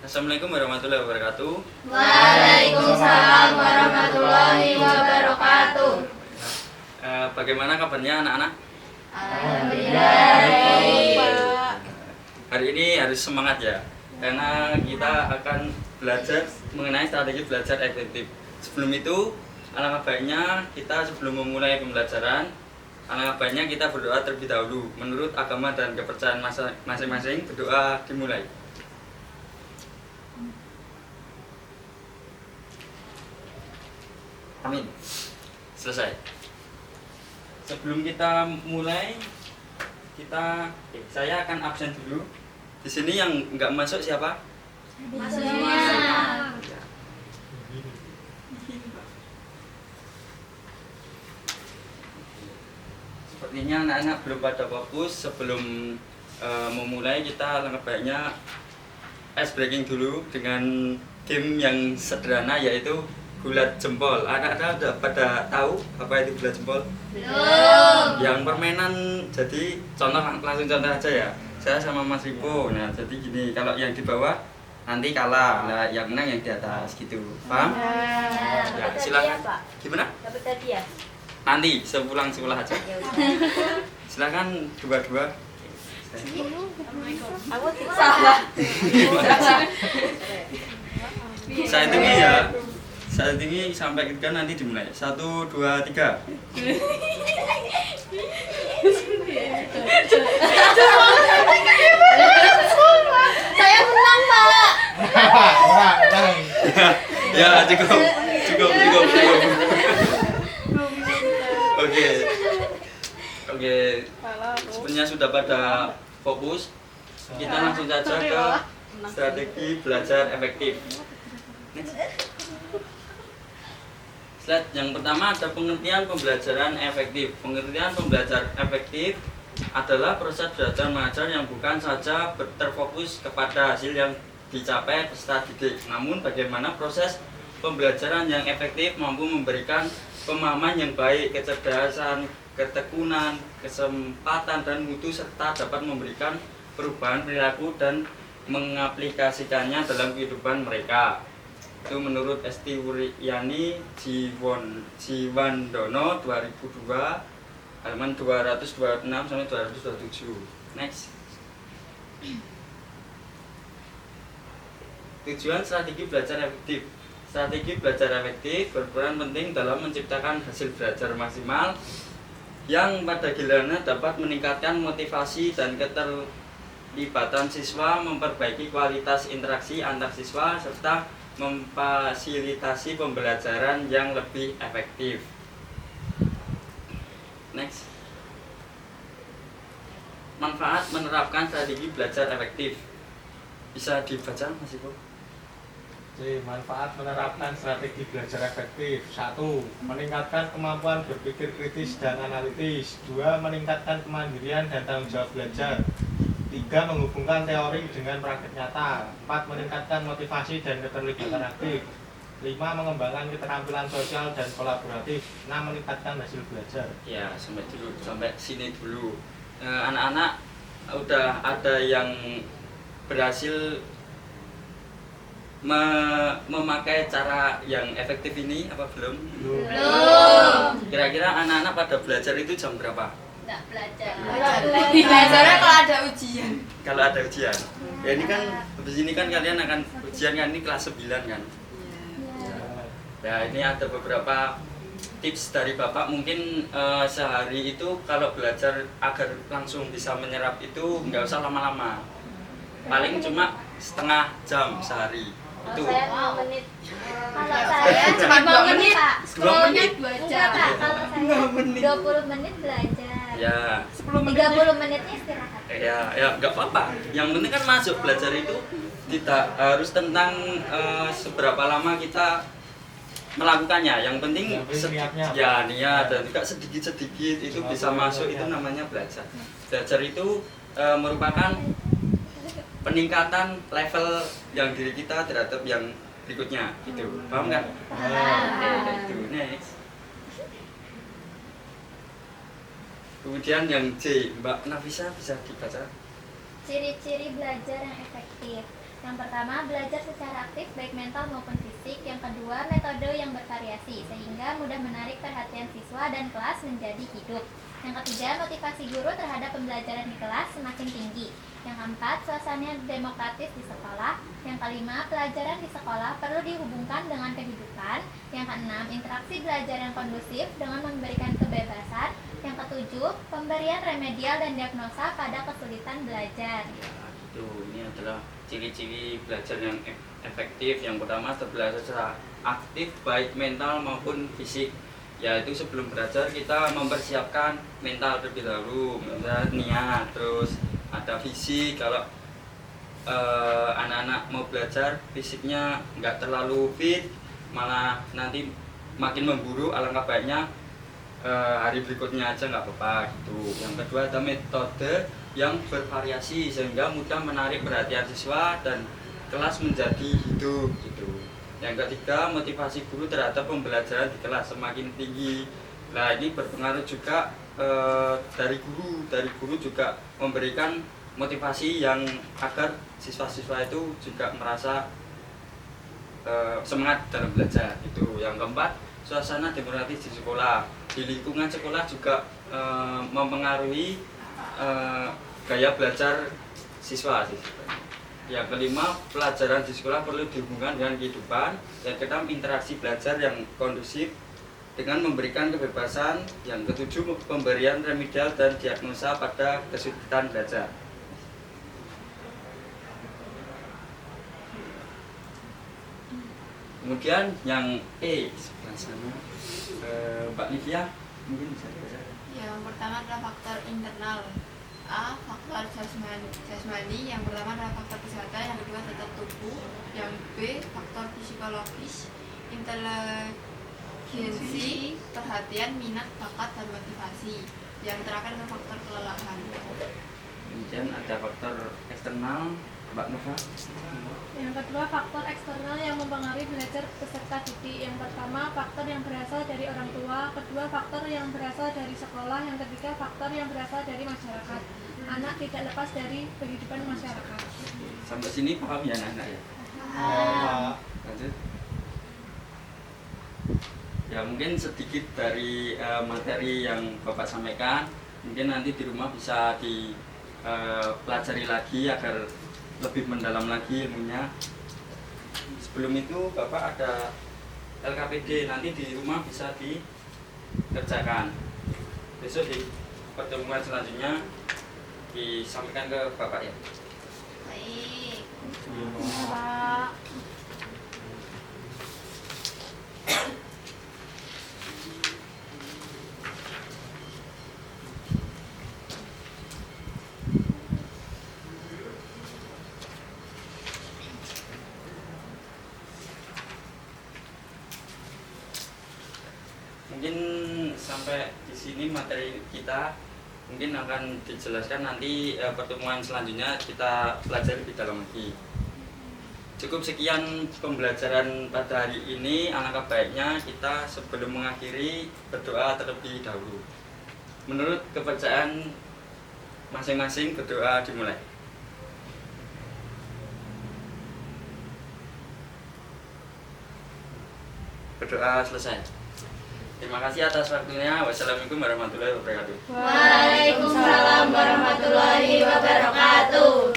Assalamualaikum warahmatullahi wabarakatuh. Waalaikumsalam warahmatullahi wabarakatuh. Bagaimana kabarnya anak-anak? Alhamdulillah baik. Hari ini harus semangat ya, karena kita akan belajar mengenai strategi belajar efektif. Sebelum itu, alangkah baiknya kita sebelum memulai pembelajaran, alangkah baiknya kita berdoa terlebih dahulu. Menurut agama dan kepercayaan masing-masing, berdoa dimulai. Amin. Selesai. Sebelum kita mulai, saya akan absen dulu. Di sini yang nggak masuk siapa? Maksudnya Sepertinya anak-anak belum pada fokus. Sebelum memulai, kita alangkah baiknya ice breaking dulu dengan game yang sederhana, yaitu gulat jempol. Anak-anak udah pada tahu apa itu gulat jempol? belum. Yang permainan, jadi langsung contoh aja ya. Saya sama Mas Ripo. Nah, jadi gini, kalau yang di bawah nanti kalah. Nah, yang menang yang di atas gitu. Paham? Ya, silakan. Gimana? Dapat hadiah. Nanti sepulang sekolah aja. Silakan dua-dua. Aku salah. Saya tinggi ya. Saya tinggi sampai ketika nanti dimulai. 1, 2, 3. Saya menang, Pak. Ya, cukup. Oke. Sebenarnya sudah pada fokus. Kita langsung saja ke strategi belajar efektif. Slide yang pertama ada pengertian pembelajaran efektif. Pengertian pembelajaran efektif adalah proses belajar mengajar yang bukan saja terfokus kepada hasil yang dicapai peserta didik, namun bagaimana proses pembelajaran yang efektif mampu memberikan pemahaman yang baik, kecerdasan, ketekunan, kesempatan dan mutu, serta dapat memberikan perubahan perilaku dan mengaplikasikannya dalam kehidupan mereka. Itu menurut Esti Wuryani Jiwandono 2002 halaman 226 sampai 227. Next. Tujuan strategi belajar efektif. Strategi belajar efektif berperan penting dalam menciptakan hasil belajar maksimal yang pada gilirannya dapat meningkatkan motivasi dan keterlibatan siswa, memperbaiki kualitas interaksi antar siswa, serta memfasilitasi pembelajaran yang lebih efektif. Next. Manfaat menerapkan strategi belajar efektif. Bisa dibaca, Mas Ibu? Manfaat menerapkan strategi belajar efektif. 1. Meningkatkan kemampuan berpikir kritis dan analitis. 2. Meningkatkan kemandirian dan tanggung jawab belajar. 3. Menghubungkan teori dengan praktik nyata. 4. Meningkatkan motivasi dan keterlibatan aktif. 5. Mengembangkan keterampilan sosial dan kolaboratif. 6. Meningkatkan hasil belajar. Ya, sampai sini dulu. Anak-anak udah ada yang berhasil memakai cara yang efektif ini apa belum? Belum. Kira-kira anak-anak pada belajar itu jam berapa? Enggak belajar. Belajarnya kalau ada ujian. Kalau ada ujian. Ya ini kan habis ini kan kalian akan ujian kan, ini kelas 9 kan. Ya, ini ada beberapa tips dari Bapak. Mungkin sehari itu kalau belajar agar langsung bisa menyerap itu nggak usah lama-lama. Paling cuma setengah jam sehari. Itu. Saya 5 menit. Kalau saya Cuma 2 menit. Pak. 2 menit. Enggak, Pak. Kalau saya 20 menit belajar. Ya. 30 menitnya istirahat. Ya nggak apa-apa. Yang penting kan masuk belajar itu tidak harus tentang seberapa lama kita melakukannya. Yang penting niat dan juga sedikit-sedikit itu bisa masuk, itu namanya belajar. Belajar itu merupakan peningkatan level yang diri kita terhadap yang berikutnya gitu. Paham nggak? Oke, itu next. Kemudian yang C, Mbak Nafisa bisa dibaca. Ciri-ciri belajar yang efektif. Yang pertama, belajar secara aktif baik mental maupun fisik. Yang kedua, metode yang bervariasi sehingga mudah menarik perhatian siswa dan kelas menjadi hidup. Yang ketiga, motivasi guru terhadap pembelajaran di kelas semakin tinggi. Yang keempat, suasana demokratis di sekolah. Yang kelima, pelajaran di sekolah perlu dihubungkan dengan kehidupan. Yang keenam, interaksi belajar yang kondusif dengan memberikan kebebasan. Yang ketujuh, pemberian remedial dan diagnosa pada kesulitan belajar. Itu ini adalah ciri-ciri belajar yang efektif. Yang pertama, belajar secara aktif baik mental maupun fisik. Yaitu sebelum belajar kita mempersiapkan mental terlebih dahulu, misalnya niat, terus ada fisik. Kalau anak-anak mau belajar fisiknya nggak terlalu fit, malah nanti makin memburu, alangkah baiknya hari berikutnya aja nggak apa-apa gitu. Yang kedua, ada metode yang bervariasi sehingga mudah menarik perhatian siswa dan kelas menjadi hidup gitu. Yang ketiga, motivasi guru terhadap pembelajaran di kelas semakin tinggi. Nah, ini berpengaruh juga dari guru. Dari guru juga memberikan motivasi yang agar siswa-siswa itu juga merasa semangat dalam belajar itu. Yang keempat, suasana demokratis di sekolah. Di lingkungan sekolah juga mempengaruhi gaya belajar siswa. Yang kelima, pelajaran di sekolah perlu dihubungkan dengan kehidupan. Yang keenam, interaksi belajar yang kondusif dengan memberikan kebebasan. Yang ketujuh, pemberian remedial dan diagnosa pada kesulitan belajar. Kemudian yang sebelah sana, Mbak Livia mungkin bisa dibaca. Yang pertama adalah faktor internal. A. Faktor jasmani. Yang pertama adalah faktor kesehatan. Yang kedua tetap tubuh. Yang B. Faktor psikologis, inteligensi, perhatian, minat, bakat, dan motivasi. Yang terakhir adalah faktor kelelahan. Kemudian ada faktor eksternal, Mbak Nova. Yang kedua, faktor eksternal yang mempengaruhi belajar peserta didik. Yang pertama, faktor yang berasal dari orang tua. Kedua, faktor yang berasal dari sekolah. Yang ketiga, faktor yang berasal dari masyarakat. Anak tidak lepas dari kehidupan masyarakat. Sampai sini paham ya anak-anak ya? Lanjut. Ya, mungkin sedikit dari materi yang Bapak sampaikan. Mungkin nanti di rumah bisa dipelajari lagi agar lebih mendalam lagi ilmunya. Sebelum itu Bapak ada LKPD, nanti di rumah bisa dikerjakan. Besok di pertemuan selanjutnya disampaikan ke Bapak ya. Baik. Pak. Mungkin sampai di sini materi kita, mungkin akan dijelaskan nanti pertemuan selanjutnya kita pelajari lebih dalam lagi. Cukup sekian pembelajaran pada hari ini. Alangkah baiknya kita sebelum mengakhiri berdoa terlebih dahulu. Menurut kepercayaan masing-masing, berdoa dimulai. Berdoa selesai. Terima kasih atas waktunya. Wassalamualaikum warahmatullahi wabarakatuh. Waalaikumsalam warahmatullahi wabarakatuh.